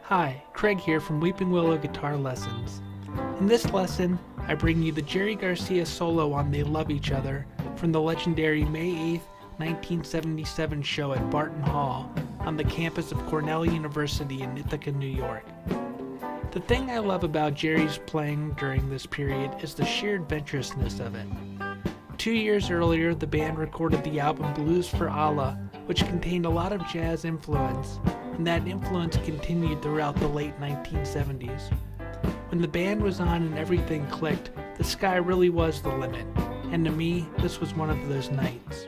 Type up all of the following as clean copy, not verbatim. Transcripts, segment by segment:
Hi, Craig here from Weeping Willow Guitar Lessons. In this lesson, I bring you the Jerry Garcia solo on They Love Each Other from the legendary May 8th, 1977 show at Barton Hall on the campus of Cornell University in Ithaca, New York. The thing I love about Jerry's playing during this period is the sheer adventurousness of it. 2 years earlier, the band recorded the album Blues for Allah, which contained a lot of jazz influence, and that influence continued throughout the late 1970s. When the band was on and everything clicked, the sky really was the limit, and to me, this was one of those nights.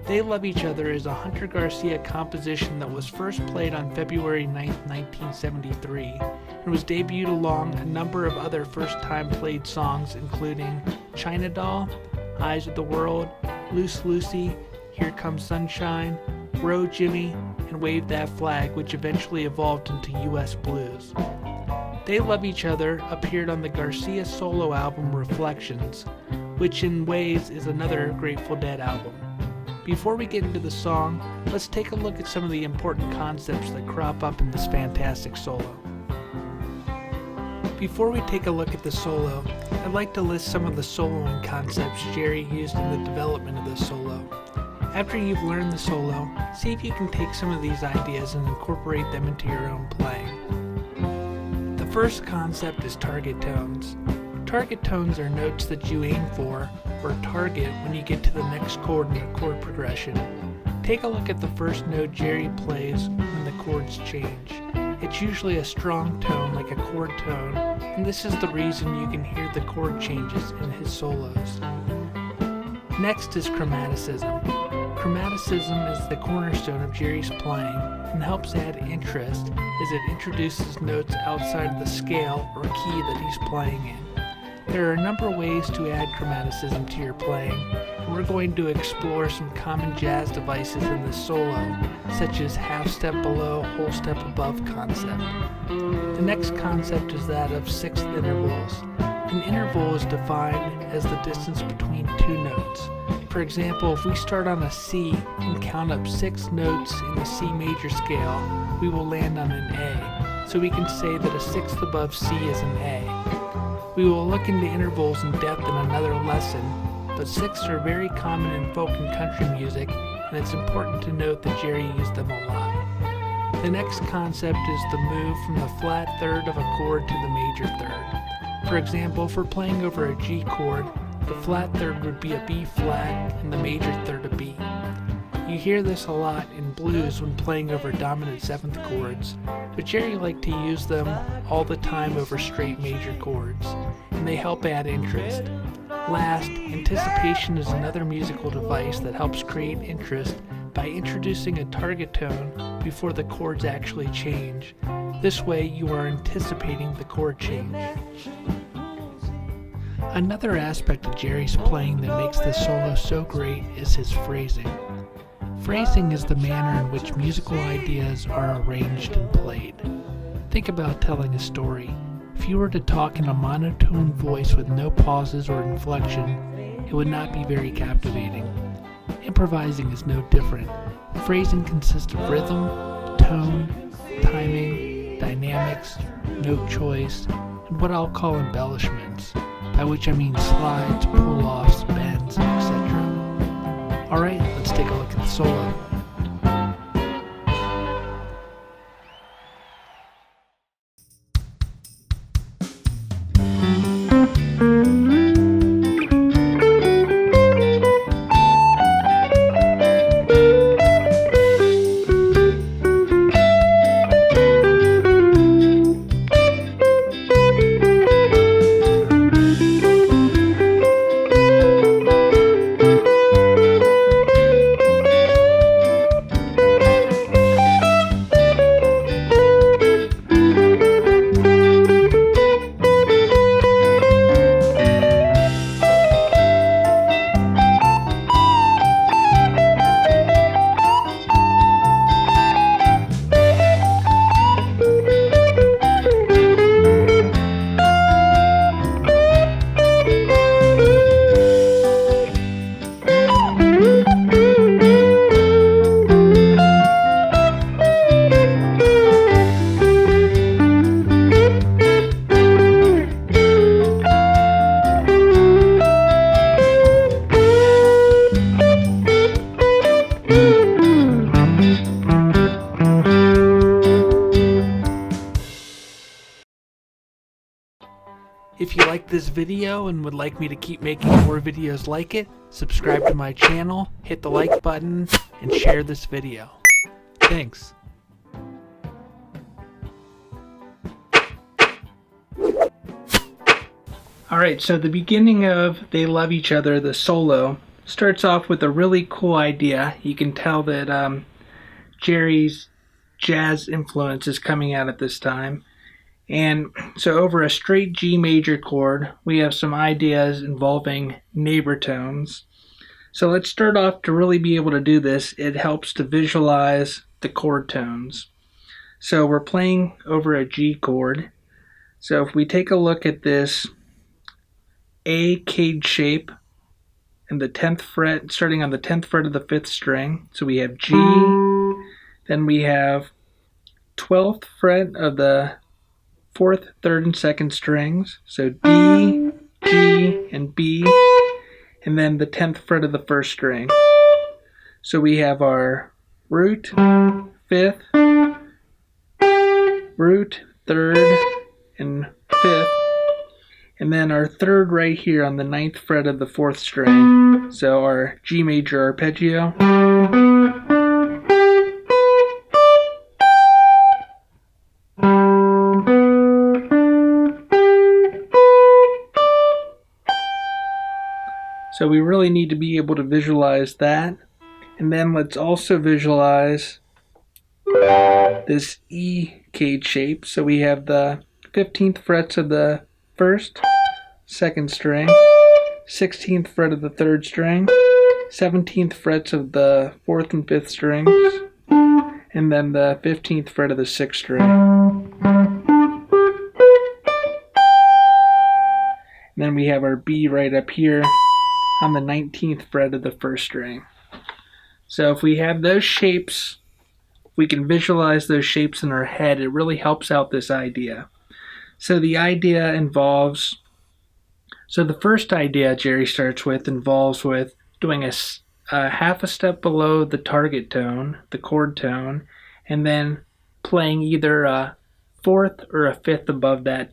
They Love Each Other is a Hunter Garcia composition that was first played on February 9, 1973, and was debuted along a number of other first-time played songs including China Doll, Eyes of the World, Loose Lucy, Here Comes Sunshine, Row Jimmy, and Wave That Flag, which eventually evolved into U.S. Blues. They Love Each Other appeared on the Garcia solo album Reflections, which in ways is another Grateful Dead album. Before we get into the song, let's take a look at some of the important concepts that crop up in this fantastic solo. Before we take a look at the solo, I'd like to list some of the soloing concepts Jerry used in the development of the solo. After you've learned the solo, see if you can take some of these ideas and incorporate them into your own playing. The first concept is target tones. Target tones are notes that you aim for or target when you get to the next chord in a chord progression. Take a look at the first note Jerry plays when the chords change. It's usually a strong tone like a chord tone, and this is the reason you can hear the chord changes in his solos. Next is chromaticism. Chromaticism is the cornerstone of Jerry's playing and helps add interest as it introduces notes outside of the scale or key that he's playing in. There are a number of ways to add chromaticism to your playing, and we're going to explore some common jazz devices in this solo, such as half step below, whole step above concept. The next concept is that of sixth intervals. An interval is defined as the distance between two notes. For example, if we start on a C and count up 6 notes in the C major scale, we will land on an A, so we can say that a sixth above C is an A. We will look into intervals in depth in another lesson, but sixths are very common in folk and country music, and it's important to note that Jerry used them a lot. The next concept is the move from the flat third of a chord to the major third. For example, if we're playing over a G chord, the flat third would be a B flat and the major third a B. You hear this a lot in blues when playing over dominant seventh chords, but Jerry liked to use them all the time over straight major chords, and they help add interest. Last, anticipation is another musical device that helps create interest by introducing a target tone before the chords actually change. This way you are anticipating the chord change. Another aspect of Jerry's playing that makes this solo so great is his phrasing. Phrasing is the manner in which musical ideas are arranged and played. Think about telling a story. If you were to talk in a monotone voice with no pauses or inflection, it would not be very captivating. Improvising is no different. Phrasing consists of rhythm, tone, timing, dynamics, note choice, and what I'll call embellishments, by which I mean slides, pull-offs, bends, etc. Alright, let's take a look at the solo. If you like this video and would like me to keep making more videos like it, subscribe to my channel, hit the like button, and share this video. Thanks. Alright, so the beginning of They Love Each Other, the solo, starts off with a really cool idea. You can tell that Jerry's jazz influence is coming out at this time. And so over a straight G major chord, we have some ideas involving neighbor tones. So let's start off. To really be able to do this, it helps to visualize the chord tones. So we're playing over a G chord. So if we take a look at this A cade shape and the 10th fret, starting on the 10th fret of the 5th string. So we have G, then we have 12th fret of the 4th, 3rd, and 2nd strings. So D, G, and B, and then the 10th fret of the 1st string. So we have our root, 5th, root, 3rd, and 5th. And then our 3rd right here on the 9th fret of the 4th string. So our G major arpeggio. So we really need to be able to visualize that. And then let's also visualize this E cade shape. So we have the 15th frets of the 1st, 2nd string, 16th fret of the 3rd string, 17th frets of the 4th and 5th strings, and then the 15th fret of the 6th string. And then we have our B right up here on the 19th fret of the 1st string. So if we have those shapes, we can visualize those shapes in our head. It really helps out this idea. So the idea involves, so the first idea Jerry starts with involves with doing a half a step below the target tone, the chord tone, and then playing either a 4th or a 5th above that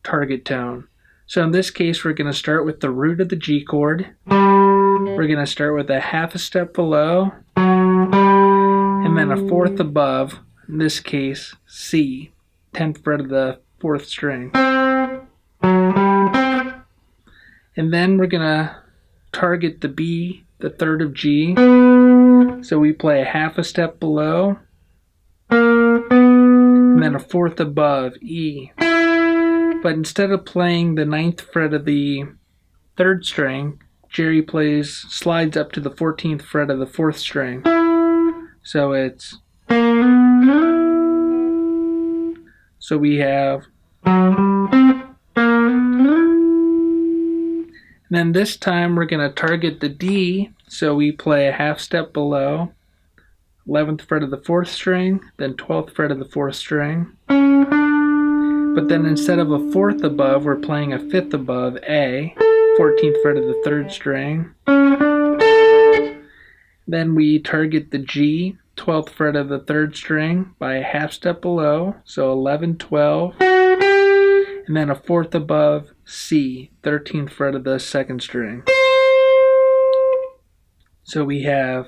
target tone. So in this case, we're going to start with the root of the G chord. We're going to start with a half a step below, and then a 4th above, in this case, C, 10th fret of the 4th string. And then we're going to target the B, the 3rd of G. So we play a half a step below, and then a 4th above, E. But instead of playing the 9th fret of the 3rd string, Jerry slides up to the 14th fret of the 4th string. So it's, so we have, and then this time we're going to target the D, so we play a half step below, 11th fret of the 4th string, then 12th fret of the 4th string. But then instead of a 4th above, we're playing a 5th above, A, 14th fret of the 3rd string. Then we target the G, 12th fret of the 3rd string, by a half step below, so 11, 12, and then a 4th above, C, 13th fret of the 2nd string. So we have,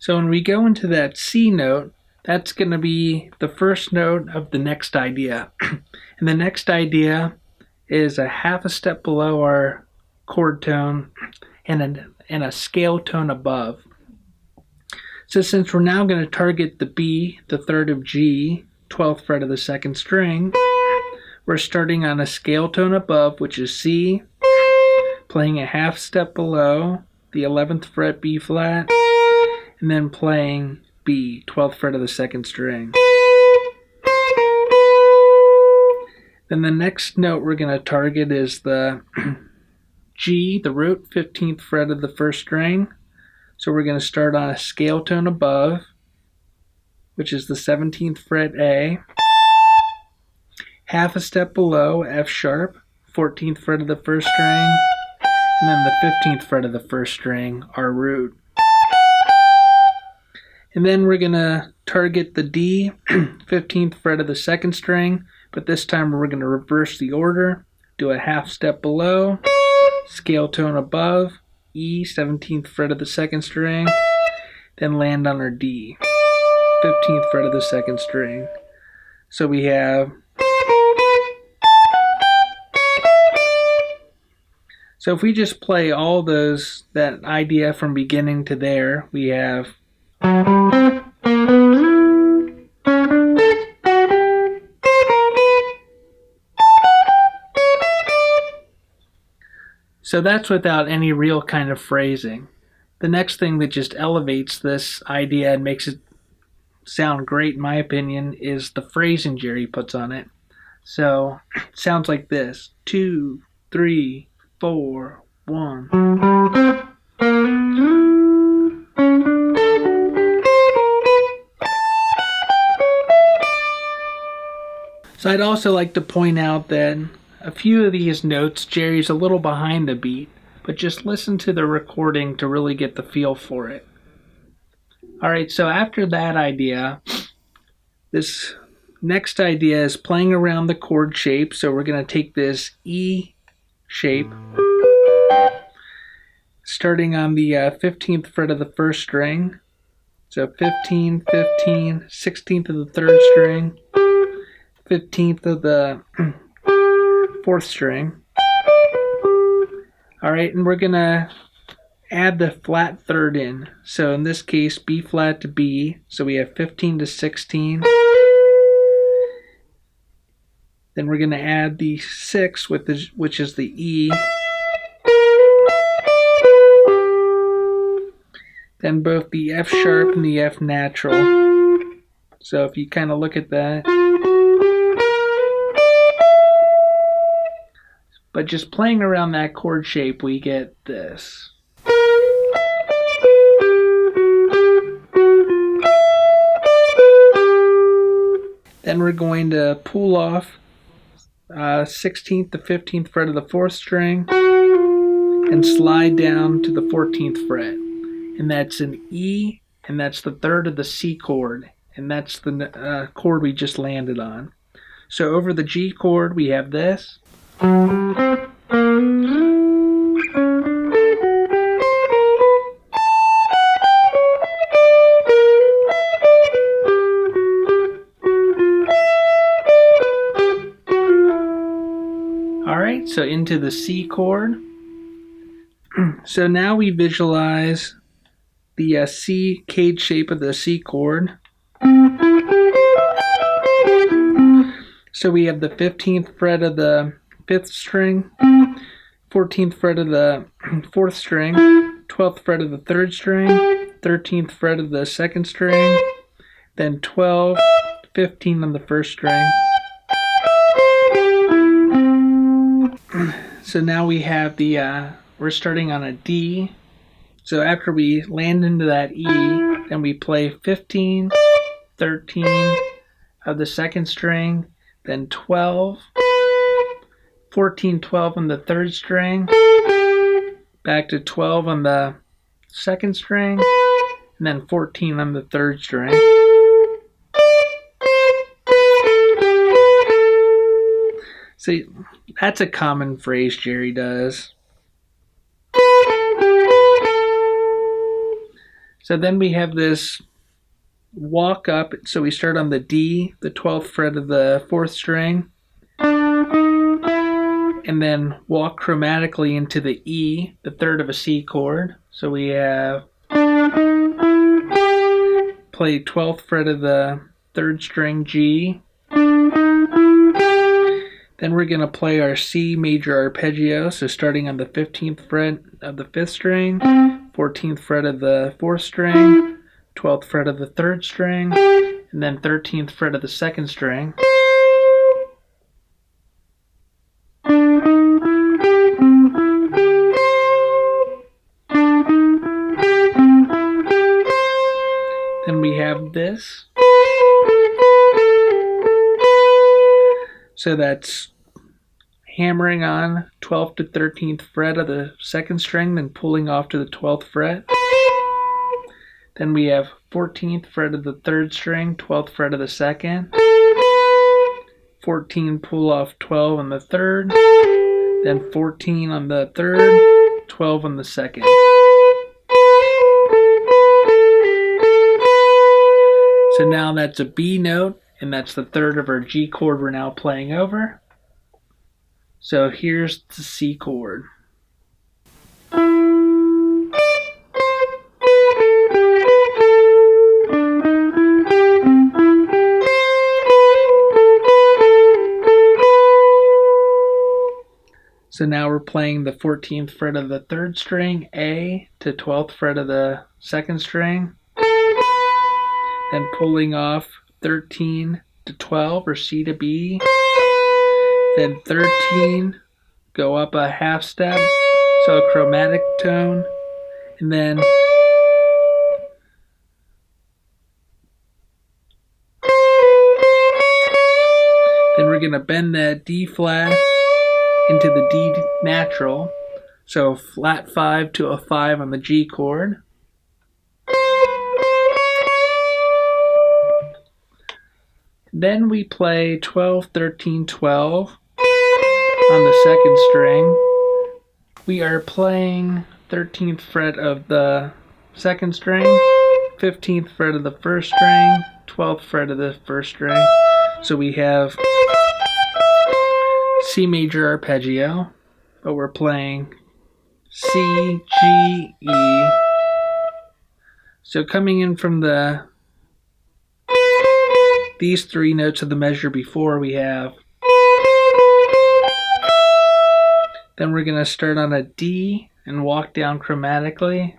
so when we go into that C note, that's going to be the first note of the next idea. And the next idea is a half a step below our chord tone and a scale tone above. So since we're now going to target the B, the 3rd of G, 12th fret of the 2nd string, we're starting on a scale tone above, which is C, playing a half step below the 11th fret B flat, and then playing B, 12th fret of the 2nd string. Then the next note we're going to target is the G, the root, 15th fret of the 1st string. So we're going to start on a scale tone above, which is the 17th fret A, half a step below F sharp, 14th fret of the 1st string, and then the 15th fret of the 1st string, our root. And then we're going to target the D, 15th fret of the second string, but this time we're going to reverse the order, do a half step below, scale tone above, E, 17th fret of the second string, then land on our D, 15th fret of the second string. So we have, so if we just play all those, that idea from beginning to there, we have so that's without any real kind of phrasing. The next thing that just elevates this idea and makes it sound great, in my opinion, is the phrasing Jerry puts on it. So it sounds like this: 2, 3, 4, 1. So I'd also like to point out that a few of these notes, Jerry's a little behind the beat, but just listen to the recording to really get the feel for it. Alright, so after that idea, this next idea is playing around the chord shape. So we're going to take this E shape, starting on the 15th fret of the first string. So 15, 15, 16th of the third string, 15th of the fourth string. Alright, and we're going to add the flat third in. So in this case, B flat to B. So we have 15 to 16. Then we're going to add the 6, which is the E. Then both the F sharp and the F natural. So if you kind of look at that. But just playing around that chord shape, we get this. Then we're going to pull off 16th to 15th fret of the fourth string and slide down to the 14th fret. And that's an E, and that's the third of the C chord. And that's the chord we just landed on. So over the G chord, we have this. Alright, so into the C chord. So now we visualize the C cage shape of the C chord. So we have the 15th fret of the 5th string, 14th fret of the 4th string, 12th fret of the 3rd string, 13th fret of the 2nd string, then 12, 15 on the 1st string. So now we have the, we're starting on a D. So after we land into that E, then we play 15, 13 of the 2nd string, then 12, 14, 12 on the 3rd string, back to 12 on the 2nd string, and then 14 on the 3rd string. See, that's a common phrase Jerry does. So then we have this walk up. So we start on the D, the 12th fret of the 4th string, and then walk chromatically into the E, the 3rd of a C chord. So we have play 12th fret of the 3rd string G. Then we're going to play our C major arpeggio, so starting on the 15th fret of the 5th string, 14th fret of the 4th string, 12th fret of the 3rd string, and then 13th fret of the 2nd string. Then we have this. So that's hammering on 12th to 13th fret of the 2nd string, then pulling off to the 12th fret. Then we have 14th fret of the 3rd string, 12th fret of the 2nd, 14 pull off 12 on the 3rd, then 14 on the 3rd, 12 on the 2nd. So now that's a B note, and that's the 3rd of our G chord we're now playing over. So here's the C chord. So now we're playing the 14th fret of the 3rd string, A, to 12th fret of the 2nd string, then pulling off 13 to 12, or C to B, then 13, go up a half step, so a chromatic tone, and then we're going to bend that D flat into the D natural, so flat 5 to a 5 on the G chord. Then we play 12, 13, 12 on the 2nd string. We are playing 13th fret of the 2nd string, 15th fret of the 1st string, 12th fret of the 1st string. So we have C major arpeggio, but we're playing C, G, E. So coming in from these 3 notes of the measure before, we have, then we're going to start on a D and walk down chromatically,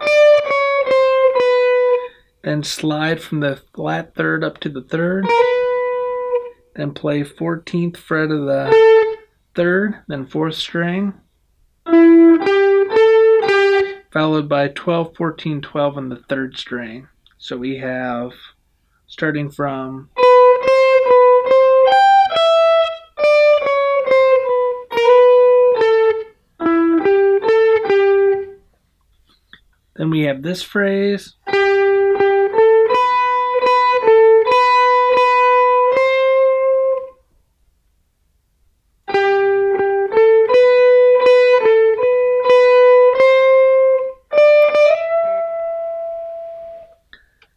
then slide from the flat 3rd up to the 3rd, then play 14th fret of the 3rd, then 4th string, followed by 12, 14, 12 on the 3rd string. So we have, starting from then we have this phrase,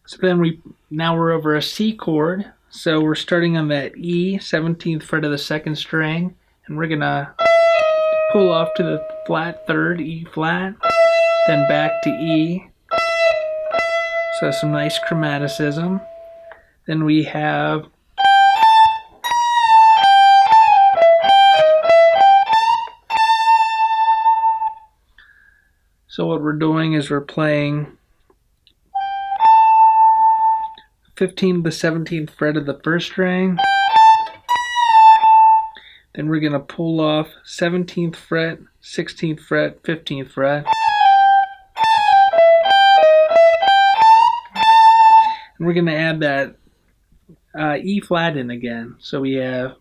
so then now we're over a C chord, so we're starting on that E, 17th fret of the 2nd string, and we're gonna pull off to the flat 3rd, E flat, then back to E. So some nice chromaticism. Then we have so what we're doing is we're playing 15th to 17th fret of the 1st string. Then we're going to pull off 17th fret, 16th fret, 15th fret. And we're going to add that E flat in again. So we have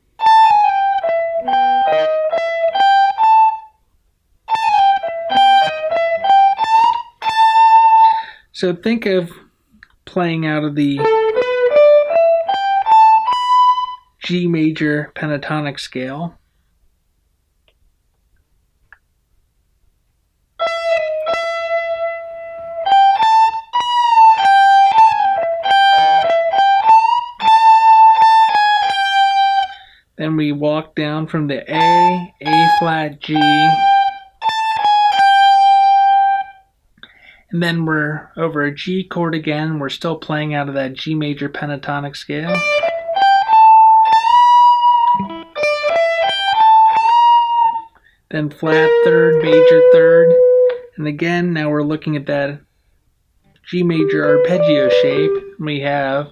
so think of playing out of the G major pentatonic scale. Then we walk down from the A flat, G, and then we're over a G chord again. We're still playing out of that G major pentatonic scale. Then flat 3rd, major 3rd, and again now we're looking at that G major arpeggio shape. We have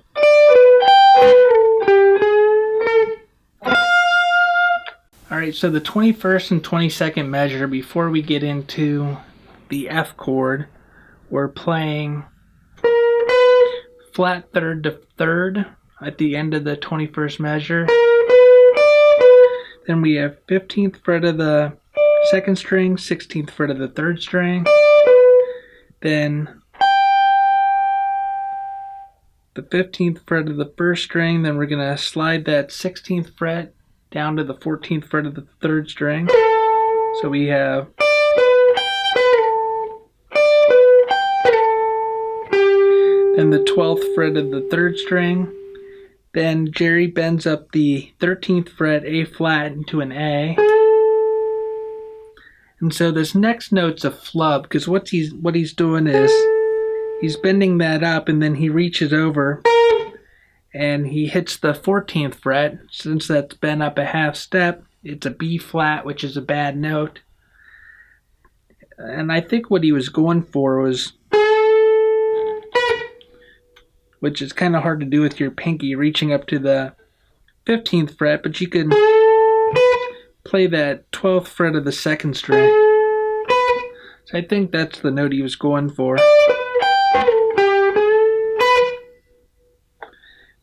alright, so the 21st and 22nd measure, before we get into the F chord, we're playing flat 3rd to 3rd at the end of the 21st measure. Then we have 15th fret of the 2nd string, 16th fret of the 3rd string, then the 15th fret of the first string, then we're going to slide that 16th fret down to the 14th fret of the third string. So we have then the 12th fret of the third string. Then Jerry bends up the 13th fret A flat into an A. And so this next note's a flub, because what he's doing is he's bending that up, and then he reaches over and he hits the 14th fret. Since that's bent up a half step, it's a B flat, which is a bad note. And I think what he was going for was, which is kind of hard to do with your pinky, reaching up to the 15th fret, but you can play that 12th fret of the second string. So I think that's the note he was going for.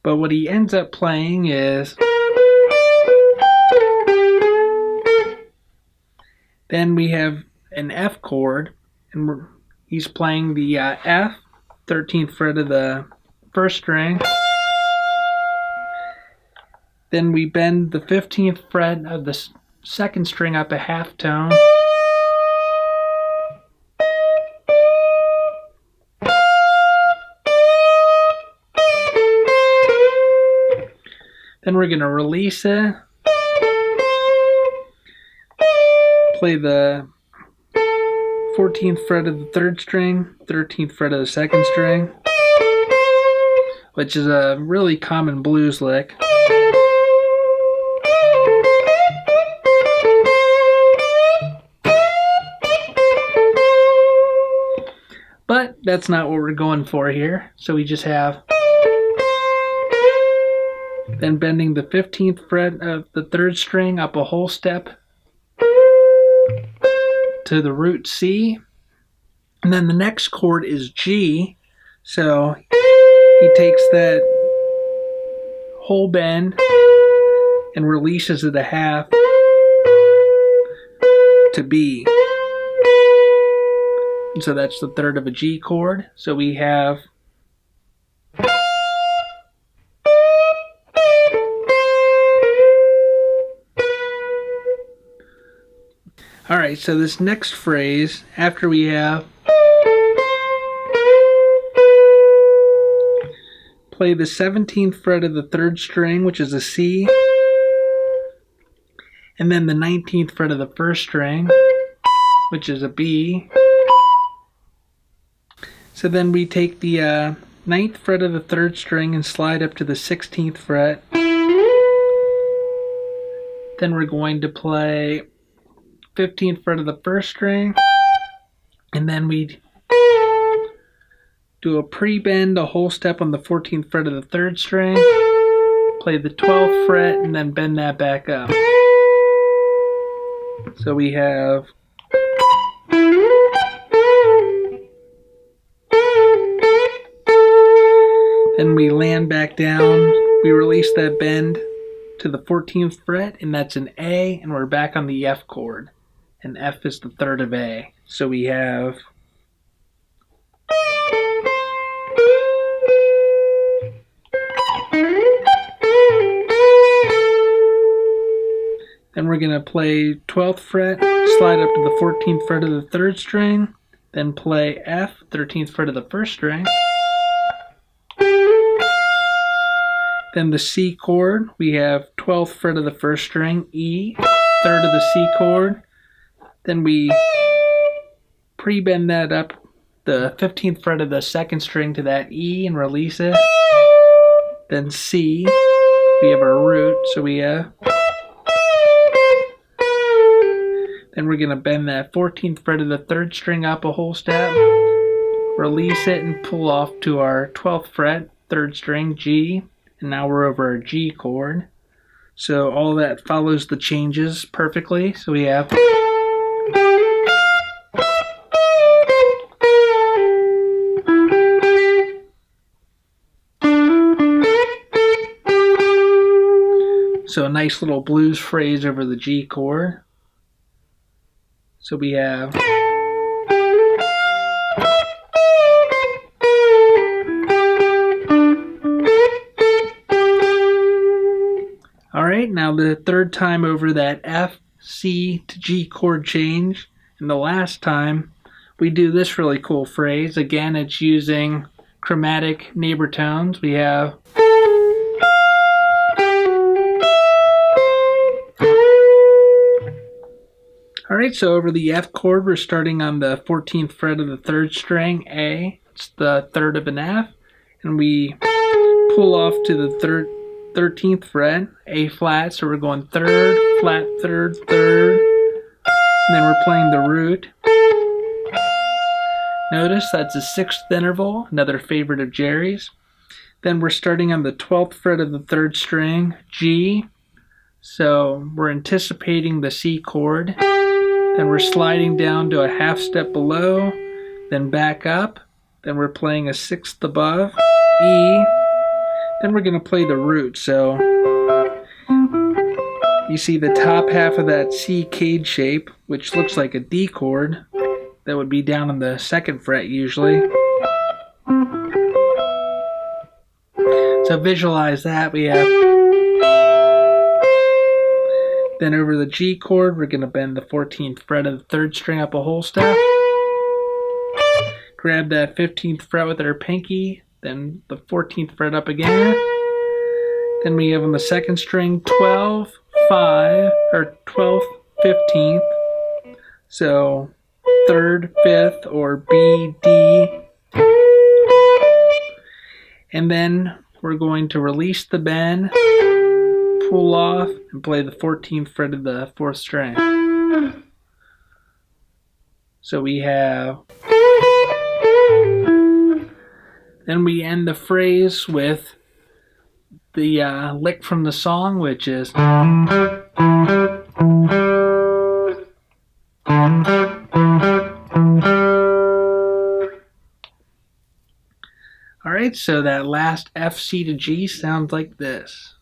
But what he ends up playing is, then we have an F chord, and he's playing the F, 13th fret of the first string. Then we bend the 15th fret of the second string up a half tone. Then we're going to release it, play the 14th fret of the third string, 13th fret of the second string, which is a really common blues lick. But that's not what we're going for here. So we just have, then bending the 15th fret of the third string up a whole step to the root C. And then the next chord is G. So he takes that whole bend and releases it a half to B. And so that's the third of a G chord. So we have Alright, so this next phrase, after we have play the 17th fret of the third string, which is a C, and then the 19th fret of the first string, which is a B. So then we take the 9th fret of the third string and slide up to the 16th fret. Then we're going to play 15th fret of the first string, and then we do a pre-bend a whole step on the 14th fret of the third string, play the 12th fret, and then bend that back up. So we have then we land back down, we release that bend to the 14th fret, and that's an A, and we're back on the F chord. And F is the third of A. So we have then we're going to play 12th fret, slide up to the 14th fret of the third string, then play F, 13th fret of the first string. Then the C chord, we have 12th fret of the first string, E, third of the C chord. Then we pre-bend that up the 15th fret of the second string to that E and release it. Then C, we have our root, so we have. Then we're going to bend that 14th fret of the third string up a whole step, release it, and pull off to our 12th fret, third string, G. And now we're over our G chord. So all that follows the changes perfectly. So we have. So a nice little blues phrase over the G chord. So we have. Alright, now the third time over that F, C to G chord change, and the last time we do this really cool phrase. Again, it's using chromatic neighbor tones. We have Alright, so over the F chord, we're starting on the 14th fret of the 3rd string, A. It's the 3rd of an F. And we pull off to the 13th fret, A flat. So we're going 3rd, flat 3rd, 3rd. And then we're playing the root. Notice that's a 6th interval, another favorite of Jerry's. Then we're starting on the 12th fret of the 3rd string, G. So we're anticipating the C chord. Then we're sliding down to a half step below, then back up. Then we're playing a 6th above, E. Then we're going to play the root. So you see the top half of that C cade shape, which looks like a D chord. That would be down on the 2nd fret usually. So visualize that. We have then over the G chord, we're going to bend the 14th fret of the 3rd string up a whole step. Grab that 15th fret with our pinky, then the 14th fret up again. Then we have on the 2nd string 12, 5, or 12th, 15th. So 3rd, 5th, or B, D. And then we're going to release the bend, pull off, and play the 14th fret of the 4th string. So we have... Then we end the phrase with the lick from the song, which is... Alright, so that last F, C to G sounds like this.